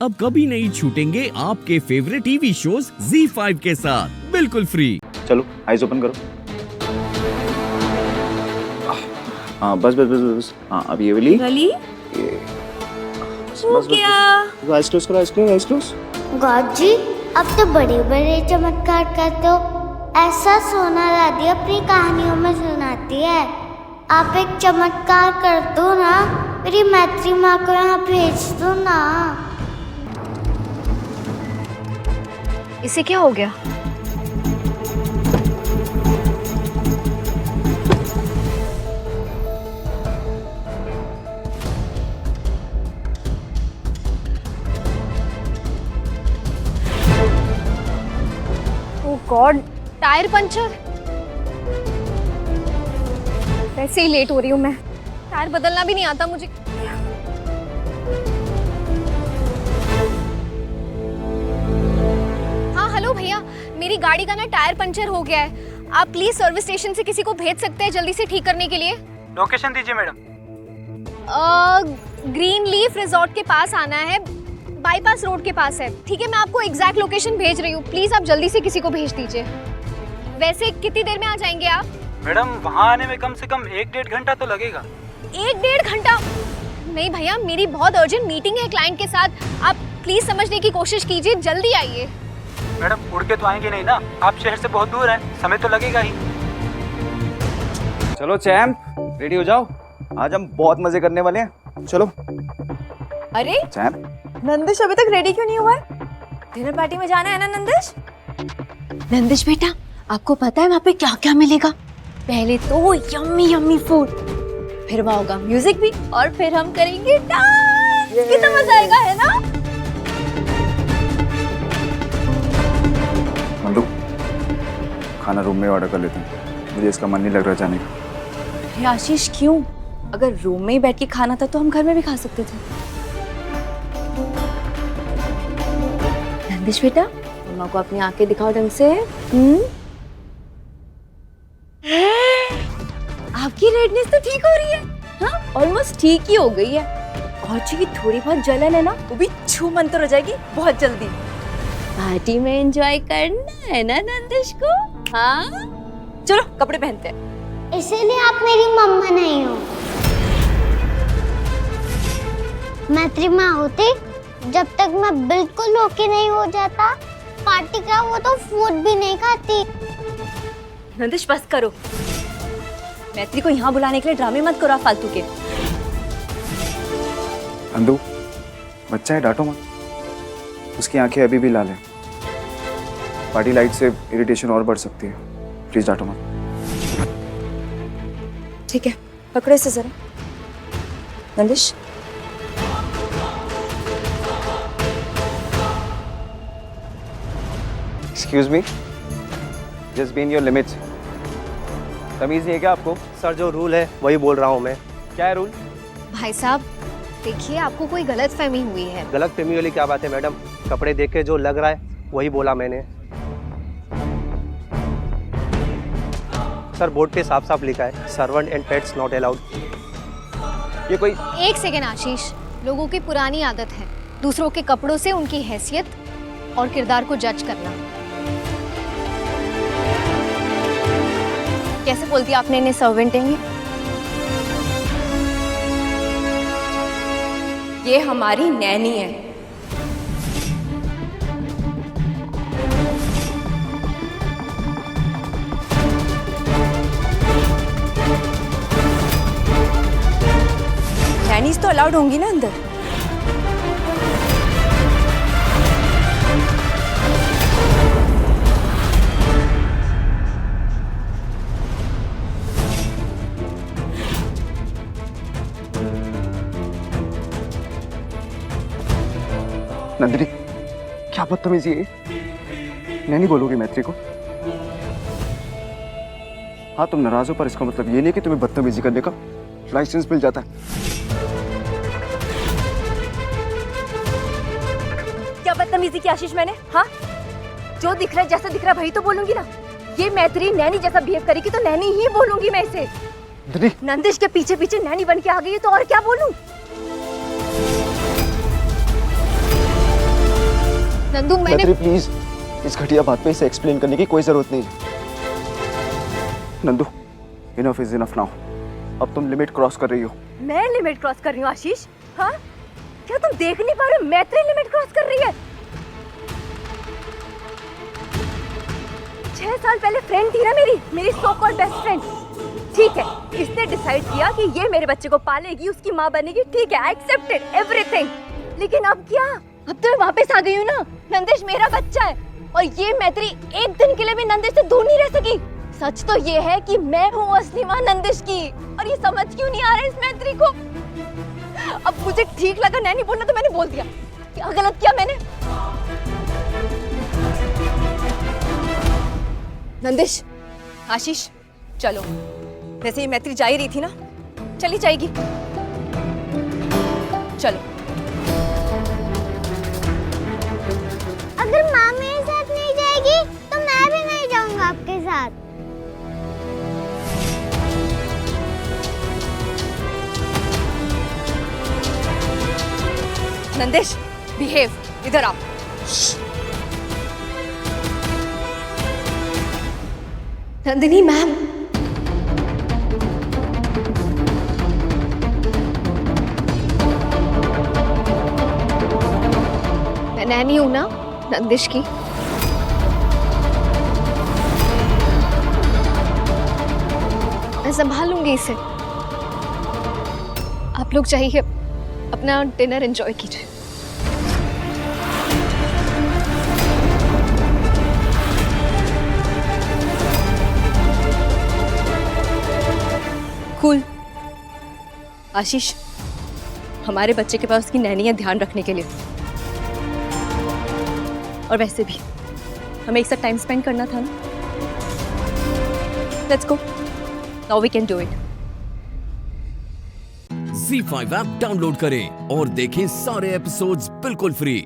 अब कभी नहीं छूटेंगे आपके फेवरेट टीवी शोज ZEE5 के साथ बिल्कुल फ्री। चलो आइज ओपन करो। हाँ बस बस बस बस। हाँ अब ये वाली हो गया। आइस क्लोज करो, eyes close, eyes close. God ji अब तो बड़े बड़े चमत्कार करते हो, ऐसा सोना दादी अपनी कहानियों में सुनाती है। आप एक चमत्कार कर दो ना, मेरी मैत्री माँ को यहाँ भेज दो ना। इसे क्या हो गया? ओह गॉड, टायर पंचर। वैसे ही लेट हो रही हूँ मैं, टायर बदलना भी नहीं आता मुझे। हाँ हेलो भैया, मेरी गाड़ी का ना टायर पंचर हो गया है। आप प्लीज सर्विस स्टेशन से किसी को भेज सकते हैं जल्दी से ठीक करने के लिए? लोकेशन दीजिए मैडम। ग्रीन लीफ रिजॉर्ट के पास आना है, बाईपास रोड के पास है। ठीक है, मैं आपको एग्जैक्ट लोकेशन भेज रही हूँ, प्लीज आप जल्दी से किसी को भेज दीजिए। वैसे कितनी देर में आ जाएंगे आप? मैडम वहाँ आने में कम से कम 1-1.5 घंटा तो लगेगा। 1-1.5 घंटा? नहीं भैया, मेरी बहुत अर्जेंट मीटिंग है क्लाइंट के साथ, आप प्लीज समझने की कोशिश कीजिए, जल्दी आइए। मैडम उड़ के तो आएंगे नहीं ना, आप शहर से बहुत दूर हैं, समय तो लगेगा ही। चलो चैम्प रेडी हो जाओ, आज हम बहुत मजे करने वाले हैं। चलो। अरे चैम्प नंदिश अभी तक रेडी क्यों नहीं हुआ है? डिनर पार्टी में जाना है ना नंदिश? नंदिश बेटा, आपको पता है वहाँ पे क्या क्या मिलेगा? पहले तो यम्मी यम्मी फूड, फिर वहाँ होगा म्यूजिक भी, और फिर हम करेंगे डांस। कितना मजा आएगा, है ना? नंदू खाना रूम में ऑर्डर कर लेते हैं, मुझे इसका मन नहीं लग रहा जाने का। अरे आशीष क्यों? अगर रूम में ही बैठ के खाना था तो हम घर में भी खा सकते थे। नंदिश बेटा, मम्मा को अपनी आंखें दिखाओ ढंग से। आपकी रेडनेस तो ठीक हो रही है। हाँ ऑलमोस्ट ठीक ही हो गई है। गौची की थोड़ी बहुत जलन है ना, वो भी छू मंतर हो जाएगी बहुत जल्दी। पार्टी में एंजॉय करना है ना नंदिश को? हाँ चलो कपड़े पहनते हैं। इसीलिए आप मेरी मम्मा नहीं हो। मैत्री माँ होती, जब तक मैं बिल्कुल ओके नहीं हो जाता, पार्टी का वो तो फूड भी नहीं खाती। नंदिश बस करो, मैत्री को यहाँ बुलाने के लिए ड्रामे मत करो आप फालतू के। नंदू बच्चा है, डांटो मत, उसकी आंखें अभी भी लाल हैं। पार्टी लाइट से इरिटेशन और बढ़ सकती है, प्लीज डांटो मत। ठीक है, पकड़ो इसे जरा। Nandish excuse me, just be in your limits. तमीज नहीं है क्या आपको? सर जो रूल है वही बोल रहा हूँ मैं। क्या है रूल? भाई साहब देखिए, आपको कोई गलत फहमी हुई है। गलत फहमी वाली क्या बात है मैडम? कपड़े देख के जो लग रहा है वही बोला मैंने। सर बोर्ड पे साफ साफ लिखा है, servant and pets not allowed. ये कोई... एक सेकेंड आशीष, लोगों की पुरानी आदत है दूसरों के कपड़ों से उनकी हैसियत और किरदार को जज करना। कैसे बोलती आपने इन्हें सर्वेंट है? ये हमारी नैनी है। नैनीज तो अलाउड होंगी ना अंदर? नंदिनी क्या बदतमीजी है? नैनी बोलोगी मैत्री को? हाँ तुम नाराज हो, पर इसका मतलब ये नहीं कि तुम्हें बदतमीजी करने का लाइसेंस मिल जाता है। क्या बदतमीजी की आशीष मैंने? हाँ जो दिख रहा है, जैसा दिख रहा है वही तो बोलूंगी ना। ये मैत्री नैनी जैसा बिहेव करेगी तो नैनी ही बोलूंगी मैं इसे। नंदिश के पीछे पीछे नैनी बन के आ गई है तो और क्या बोलूं? नंदू मैंने मैत्री प्लीज, इस घटिया बात पे इसे एक्सप्लेन करने की कोई जरूरत नहीं है। Nandu, enough is enough now. अब तुम लिमिट क्रॉस कर रही हो। मैं लिमिट क्रॉस कर रही हूँ आशीष? हाँ, क्या तुम देख नहीं पा रहे हो? मैत्री लिमिट क्रॉस कर रही है। 6 साल पहले फ्रेंड थी ना मेरी सो कॉल्ड बेस्ट फ्रेंड। ठीक है, इसने डिसाइड किया कि ये मेरे बच्चे को पालेगी, उसकी माँ बनेगी। ठीक है, आई एक्सेप्टेड एवरीथिंग। लेकिन अब क्या? अब तो मैं वापस आ गई हूँ ना। नंदिश मेरा बच्चा है और ये मैत्री एक दिन के लिए भी नंदिश से दूर नहीं रह सकी। सच तो ये है कि मैं हूँ असली माँ नंदिश की, और ये समझ क्यों नहीं आ रहा है इस मैत्री को। अब मुझे ठीक लगा नैनी बोलना तो मैंने बोल दिया। क्या गलत किया मैंने? नंदिश, आशीष, चलो। वैसे ये मैत्री जा ही रही थी ना, चली जाएगी। चलो। अगर माँ मेरे साथ नहीं जाएगी तो मैं भी नहीं जाऊंगा आपके साथ। नंदिश, बिहेव, इधर आओ। नंदिनी मैम, मैं नैनी हूँ ना नंदिश की। मैं संभालूंगी इसे। आप लोग चाहिए अपना डिनर एंजॉय कीजिए। कूल। आशीष, हमारे बच्चे के पास उसकी नैनी है ध्यान रखने के लिए। और वैसे भी हमें एक साथ टाइम स्पेंड करना था ना। Let's go, now we can do it. Z5 app download करें और देखें सारे एपिसोड्स बिल्कुल फ्री।